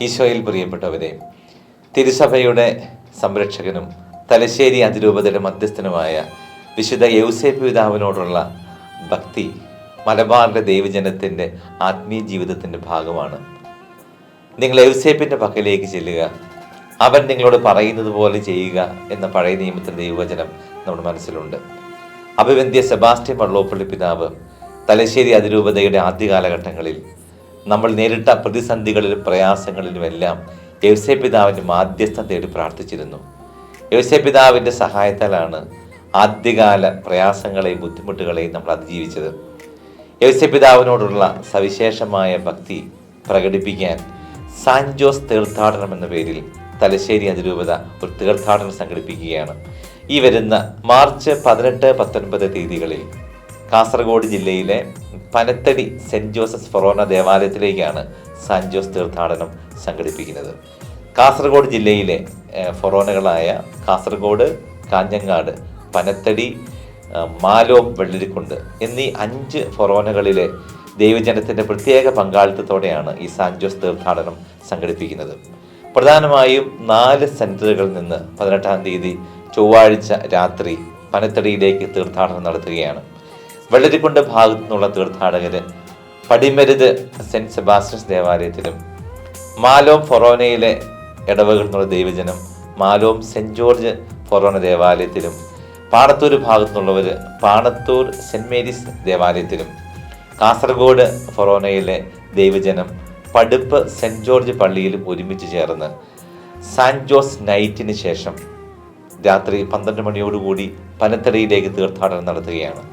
ഈശോയിൽ പ്രിയപ്പെട്ടവരെ, തിരുസഭയുടെ സംരക്ഷകനും തലശ്ശേരി അതിരൂപതയുടെ മധ്യസ്ഥനുമായ വിശുദ്ധ യൗസേപ്പ് പിതാവിനോടുള്ള ഭക്തി മലബാറിലെ ദൈവജനത്തിൻ്റെ ആത്മീയ ജീവിതത്തിൻ്റെ ഭാഗമാണ്. നിങ്ങൾ യൗസേപ്പിൻ്റെ പക്കലേക്ക് ചെല്ലുക, അവൻ നിങ്ങളോട് പറയുന്നത് പോലെ ചെയ്യുക എന്ന പഴയ നിയമത്തിൻ്റെ ദൈവവചനം നമ്മുടെ മനസ്സിലുണ്ട്. അഭിവന്ദ്യ സെബാസ്റ്റ്യൻ വള്ളോപ്പള്ളി പിതാവ് തലശ്ശേരി അതിരൂപതയുടെ ആദ്യ കാലഘട്ടങ്ങളിൽ നമ്മൾ നേരിട്ട പ്രതിസന്ധികളിലും പ്രയാസങ്ങളിലുമെല്ലാം യൗസേപ്പ് പിതാവിൻ്റെ മാധ്യസ്ഥം തേടി പ്രാർത്ഥിച്ചിരുന്നു. യൗസേപ്പ് പിതാവിൻ്റെ സഹായത്താലാണ് ആദ്യകാല പ്രയാസങ്ങളെയും ബുദ്ധിമുട്ടുകളെയും നമ്മൾ അതിജീവിച്ചത്. യൗസേപ്പ് പിതാവിനോടുള്ള സവിശേഷമായ ഭക്തി പ്രകടിപ്പിക്കാൻ സാന്റ് ജോസ് തീർത്ഥാടനം എന്ന പേരിൽ തലശ്ശേരി അതിരൂപത ഒരു തീർത്ഥാടനം സംഘടിപ്പിക്കുകയാണ്. ഈ വരുന്ന മാർച്ച് 18, 19 തീയതികളിൽ കാസർഗോഡ് ജില്ലയിലെ പനത്തടി സെൻറ്റ് ജോസഫ് ഫൊറോന ദേവാലയത്തിലേക്കാണ് സാന്റ് ജോസ് തീർത്ഥാടനം സംഘടിപ്പിക്കുന്നത്. കാസർഗോഡ് ജില്ലയിലെ ഫൊറോനകളായ കാസർഗോഡ്, കാഞ്ഞങ്ങാട്, പനത്തടി, മാലോം, വെള്ളരിക്കുണ്ട് എന്നീ 5 ഫൊറോനകളിലെ ദൈവജനത്തിൻ്റെ പ്രത്യേക പങ്കാളിത്തത്തോടെയാണ് ഈ സാന്റ് ജോസ് തീർത്ഥാടനം സംഘടിപ്പിക്കുന്നത്. പ്രധാനമായും 4 സെൻറ്ററുകളിൽ നിന്ന് 18-ാം തീയതി ചൊവ്വാഴ്ച രാത്രി പനത്തടിയിലേക്ക് തീർത്ഥാടനം നടത്തുകയാണ്. വെള്ളരിക്കുണ്ട് ഭാഗത്തു നിന്നുള്ള തീർത്ഥാടകർ പടിമരുത് സെൻറ്റ് സെബാസ്റ്റ്യൻസ് ദേവാലയത്തിലും, മാലോം ഫൊറോനയിലെ ഇടവകളിൽ നിന്നുള്ള ദൈവജനം മാലോം സെൻറ്റ് ജോർജ് ഫൊറോന ദേവാലയത്തിലും, പാണത്തൂർ ഭാഗത്തു നിന്നുള്ളവർ പാണത്തൂർ സെൻറ്റ് മേരീസ് ദേവാലയത്തിലും, കാസർഗോഡ് ഫൊറോനയിലെ ദൈവജനം പടുപ്പ് സെൻറ്റ് ജോർജ് പള്ളിയിലും ഒരുമിച്ച് ചേർന്ന് സാന്റ് ജോസ് നൈറ്റിന് ശേഷം രാത്രി 12 മണിയോടുകൂടി പനത്തടിയിലേക്ക് തീർത്ഥാടനം നടത്തുകയാണ്.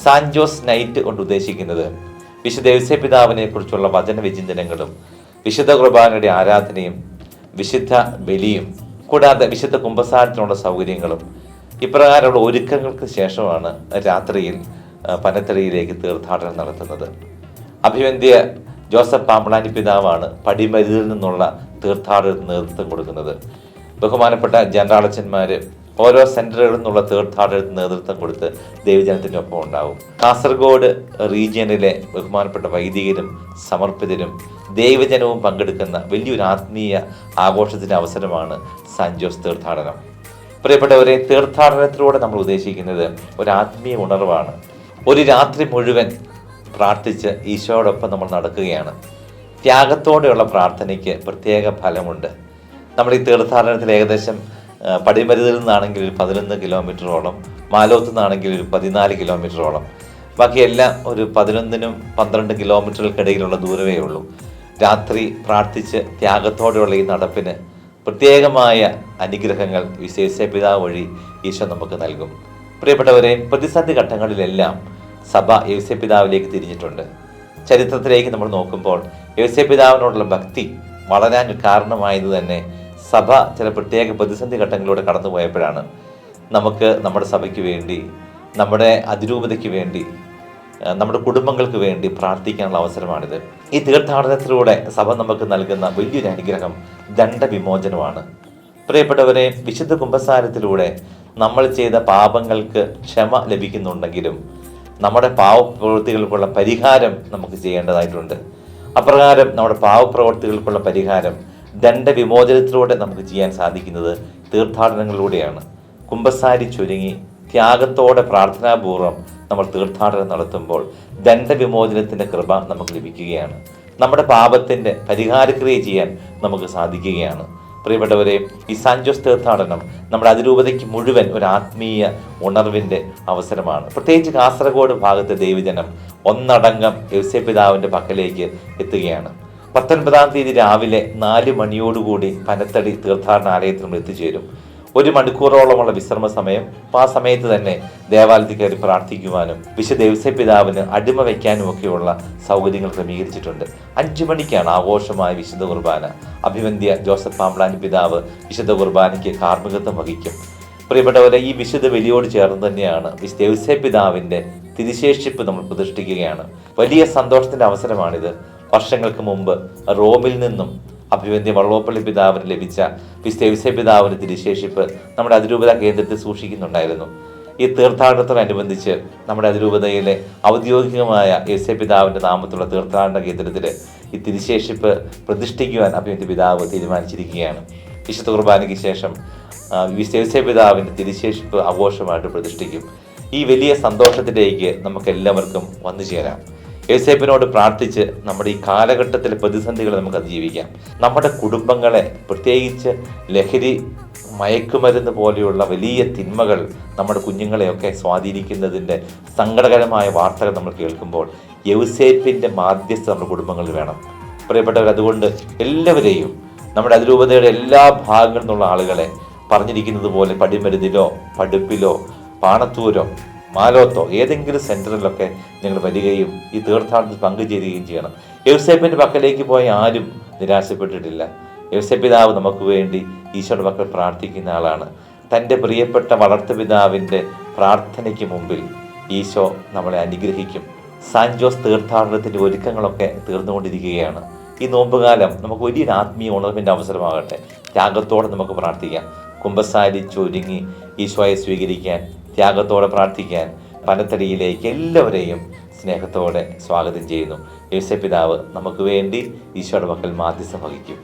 സാന്റ് ജോസ് നൈറ്റ് കൊണ്ട് ഉദ്ദേശിക്കുന്നത് വിശുദ്ധ യൗസേപ്പ് പിതാവിനെ കുറിച്ചുള്ള വചനവിചിന്തനങ്ങളും വിശുദ്ധ കുർബാനയുടെ ആരാധനയും വിശുദ്ധ ബലിയും കൂടാതെ വിശുദ്ധ കുമ്പസാരത്തിനുള്ള സൗകര്യങ്ങളും ഇപ്രകാരമുള്ള ഒരുക്കങ്ങൾക്ക് ശേഷമാണ് രാത്രിയിൽ പനത്തടിയിലേക്ക് തീർത്ഥാടനം നടത്തുന്നത്. അഭിവന്ദ്യ ജോസഫ് പാമ്പളാനി പിതാവാണ് പടിമരുതിൽ നിന്നുള്ള തീർത്ഥാടനത്തിന് നേതൃത്വം കൊടുക്കുന്നത്. ബഹുമാനപ്പെട്ട ജനറാളച്ചന്മാർ ഓരോ സെൻറ്ററുകളിൽ നിന്നുള്ള തീർത്ഥാടനത്തിന് നേതൃത്വം കൊടുത്ത് ദൈവജനത്തിൻ്റെ ഒപ്പം ഉണ്ടാവും. കാസർഗോഡ് റീജിയനിലെ ബഹുമാനപ്പെട്ട വൈദികരും സമർപ്പിതരും ദൈവജനവും പങ്കെടുക്കുന്ന വലിയൊരു ആത്മീയ ആഘോഷത്തിൻ്റെ അവസരമാണ് സാന്റ് ജോസ് തീർത്ഥാടനം. പ്രിയപ്പെട്ടവരെ, തീർത്ഥാടനത്തിലൂടെ നമ്മൾ ഉദ്ദേശിക്കുന്നത് ഒരു ആത്മീയ ഉണർവാണ്. ഒരു രാത്രി മുഴുവൻ പ്രാർത്ഥിച്ച് ഈശോയോടൊപ്പം നമ്മൾ നടക്കുകയാണ്. ത്യാഗത്തോടെയുള്ള പ്രാർത്ഥനയ്ക്ക് പ്രത്യേക ഫലമുണ്ട്. നമ്മൾ ഈ തീർത്ഥാടനത്തിൽ ഏകദേശം പടിമരുതിൽ നിന്നാണെങ്കിൽ ഒരു 11 കിലോമീറ്ററോളം, മാലോത്ത് നിന്നാണെങ്കിൽ ഒരു 14 കിലോമീറ്ററോളം, ബാക്കിയെല്ലാം ഒരു 11-നും 12 കിലോമീറ്ററുകൾക്കിടയിലുള്ള ദൂരമേ ഉള്ളൂ. രാത്രി പ്രാർത്ഥിച്ച് ത്യാഗത്തോടെയുള്ള ഈ നടപ്പിന് പ്രത്യേകമായ അനുഗ്രഹങ്ങൾ യൗസേപ്പ് പിതാവ് വഴി ഈശോ നമുക്ക് നൽകും. പ്രിയപ്പെട്ടവരെ, പ്രതിസന്ധി ഘട്ടങ്ങളിലെല്ലാം സഭ യൗസേപ്പ് പിതാവിലേക്ക് തിരിഞ്ഞിട്ടുണ്ട്. ചരിത്രത്തിലേക്ക് നമ്മൾ നോക്കുമ്പോൾ യൗസേപ്പ് പിതാവിനോടുള്ള ഭക്തി വളരാൻ കാരണമായത് തന്നെ സഭ ചില പ്രത്യേക പ്രതിസന്ധി ഘട്ടങ്ങളിലൂടെ കടന്നു പോയപ്പോഴാണ്. നമുക്ക് നമ്മുടെ സഭയ്ക്ക് വേണ്ടി, നമ്മുടെ അതിരൂപതയ്ക്ക് വേണ്ടി, നമ്മുടെ കുടുംബങ്ങൾക്ക് വേണ്ടി പ്രാർത്ഥിക്കാനുള്ള അവസരമാണിത്. ഈ തീർത്ഥാടനത്തിലൂടെ സഭ നമുക്ക് നൽകുന്ന വലിയൊരു അനുഗ്രഹം ദണ്ഡവിമോചനമാണ്. പ്രിയപ്പെട്ടവരെ, വിശുദ്ധ കുമ്പസാരത്തിലൂടെ നമ്മൾ ചെയ്ത പാപങ്ങൾക്ക് ക്ഷമ ലഭിക്കുന്നുണ്ടെങ്കിലും നമ്മുടെ പാവപ്രവൃത്തികൾക്കുള്ള പരിഹാരം നമുക്ക് ചെയ്യേണ്ടതായിട്ടുണ്ട്. അപ്രകാരം നമ്മുടെ പാവപ്രവൃത്തികൾക്കുള്ള പരിഹാരം ദണ്ഡവിമോചനത്തിലൂടെ നമുക്ക് ചെയ്യാൻ സാധിക്കുന്നത് തീർത്ഥാടനങ്ങളിലൂടെയാണ്. കുമ്പസാരി ചുരുങ്ങി ത്യാഗത്തോടെ പ്രാർത്ഥനാപൂർവം നമ്മൾ തീർത്ഥാടനം നടത്തുമ്പോൾ ദണ്ഡവിമോചനത്തിൻ്റെ കൃപ നമുക്ക് ലഭിക്കുകയാണ്. നമ്മുടെ പാപത്തിൻ്റെ പരിഹാരക്രിയ ചെയ്യാൻ നമുക്ക് സാധിക്കുകയാണ്. പ്രിയപ്പെട്ടവരെ, ഈ സാന്റ് ജോസ് തീർത്ഥാടനം നമ്മുടെ അതിരൂപതയ്ക്ക് മുഴുവൻ ഒരു ആത്മീയ ഉണർവിൻ്റെ അവസരമാണ്. പ്രത്യേകിച്ച് കാസർഗോഡ് ഭാഗത്തെ ദൈവജനം ഒന്നടങ്കം യൗസേപ്പ് പിതാവിൻ്റെ പക്കലേക്ക് എത്തുകയാണ്. 19-ാം തീയതി രാവിലെ 4 മണിയോടുകൂടി പനത്തടി തീർത്ഥാടനാലയത്തിൽ നമ്മൾ എത്തിച്ചേരും. 1 മണിക്കൂറോളമുള്ള വിശ്രമ സമയം. ആ സമയത്ത് തന്നെ ദേവാലയത്തിൽ കയറി പ്രാർത്ഥിക്കുവാനും വിശുദ്ധ യൗസേപ്പ് പിതാവിന് അടിമ വയ്ക്കാനും ഒക്കെയുള്ള സൗകര്യങ്ങൾ ക്രമീകരിച്ചിട്ടുണ്ട്. 5 മണിക്കാണ് ആഘോഷമായ വിശുദ്ധ കുർബാന. അഭിവന്ദ്യ ജോസഫ് പാമ്പളാനി പിതാവ് വിശുദ്ധ കുർബാനയ്ക്ക് കാർമ്മികത്വം വഹിക്കും. പ്രിയപ്പെട്ടവരെ, ഈ വിശുദ്ധ ബലിയോട് ചേർന്ന് തന്നെയാണ് വിശുദ്ധ യൗസേപ്പ് പിതാവിൻ്റെ തിരുശേഷിപ്പ് നമ്മൾ പ്രതിഷ്ഠിക്കുകയാണ്. വലിയ സന്തോഷത്തിൻ്റെ അവസരമാണിത്. വർഷങ്ങൾക്ക് മുമ്പ് റോമിൽ നിന്നും അഭിവന്ദ്യ വള്ളോപ്പള്ളി പിതാവിന് ലഭിച്ച വിശുദ്ധ യൗസേപ്പ് പിതാവിൻ്റെ തിരുശേഷിപ്പ് നമ്മുടെ അതിരൂപത കേന്ദ്രത്തിൽ സൂക്ഷിക്കുന്നുണ്ടായിരുന്നു. ഈ തീർത്ഥാടനത്തോടനുബന്ധിച്ച് നമ്മുടെ അതിരൂപതയിലെ ഔദ്യോഗികമായ യേശുദൈവ പിതാവിൻ്റെ നാമത്തിലുള്ള തീർത്ഥാടന കേന്ദ്രത്തിൽ ഈ തിരുശേഷിപ്പ് പ്രതിഷ്ഠിക്കുവാൻ അഭിമന്യ പിതാവ് തീരുമാനിച്ചിരിക്കുകയാണ്. വിശുദ്ധ കുർബാനയ്ക്ക് ശേഷം യേശുദൈവ പിതാവിൻ്റെ തിരുശേഷിപ്പ് ആഘോഷമായിട്ട് പ്രതിഷ്ഠിക്കും. ഈ വലിയ സന്തോഷത്തിലേക്ക് നമുക്ക് എല്ലാവർക്കും വന്നു ചേരാം. യേശുവിനോട് പ്രാർത്ഥിച്ച് നമ്മുടെ ഈ കാലഘട്ടത്തിലെ പ്രതിസന്ധികളെ നമുക്ക് അതിജീവിക്കാം. നമ്മുടെ കുടുംബങ്ങളെ, പ്രത്യേകിച്ച് ലഹരി, മയക്കുമരുന്ന് പോലെയുള്ള വലിയ തിന്മകൾ നമ്മുടെ കുഞ്ഞുങ്ങളെയൊക്കെ സ്വാധീനിക്കുന്നതിൻ്റെ സങ്കടകരമായ വാർത്തകൾ നമ്മൾ കേൾക്കുമ്പോൾ യൗസേപ്പിൻ്റെ മാധ്യസ്ഥ നമ്മുടെ കുടുംബങ്ങളിൽ വേണം. പ്രിയപ്പെട്ടവർ, അതുകൊണ്ട് എല്ലാവരെയും നമ്മുടെ അതിരൂപതയുടെ എല്ലാ ഭാഗങ്ങളിൽ നിന്നുള്ള ആളുകളെ പറഞ്ഞിരിക്കുന്നത് പോലെ പടിമരുന്നിലോ പഠിപ്പിലോ പാണത്തൂരോ മാലോത്തോ ഏതെങ്കിലും സെൻറ്ററിലൊക്കെ നിങ്ങൾ വരികയും ഈ തീർത്ഥാടനത്തിൽ പങ്കുചേരുകയും ചെയ്യണം. യൗസേപ്പിൻ്റെ പക്കലേക്ക് പോയ ആരും നിരാശപ്പെട്ടിട്ടില്ല. യൗസേപ്പ് പിതാവ് നമുക്ക് വേണ്ടി ഈശോയുടെ പക്കൽ പ്രാർത്ഥിക്കുന്ന ആളാണ്. തൻ്റെ പ്രിയപ്പെട്ട വളർത്തുപിതാവിൻ്റെ പ്രാർത്ഥനയ്ക്ക് മുമ്പിൽ ഈശോ നമ്മളെ അനുഗ്രഹിക്കും. സാൻ ജോസ് തീർത്ഥാടനത്തിൻ്റെ ഒരുക്കങ്ങളൊക്കെ തീർന്നുകൊണ്ടിരിക്കുകയാണ്. ഈ നോമ്പുകാലം നമുക്ക് വലിയൊരു ആത്മീയ ഉണർവിൻ്റെ അവസരമാകട്ടെ. ത്യാഗത്തോടെ നമുക്ക് പ്രാർത്ഥിക്കാം. കുമ്പസാരി ചൊരുങ്ങി ഈശോയെ സ്വീകരിക്കാൻ, ത്യാഗത്തോടെ പ്രാർത്ഥിക്കാൻ പനത്തടിയിലേക്ക് എല്ലാവരെയും സ്നേഹത്തോടെ സ്വാഗതം ചെയ്യുന്നു. യേശുപിതാവ് നമുക്ക് വേണ്ടി ഈശോയുടെ പക്കൽ മാധ്യസ്ഥം വഹിക്കും.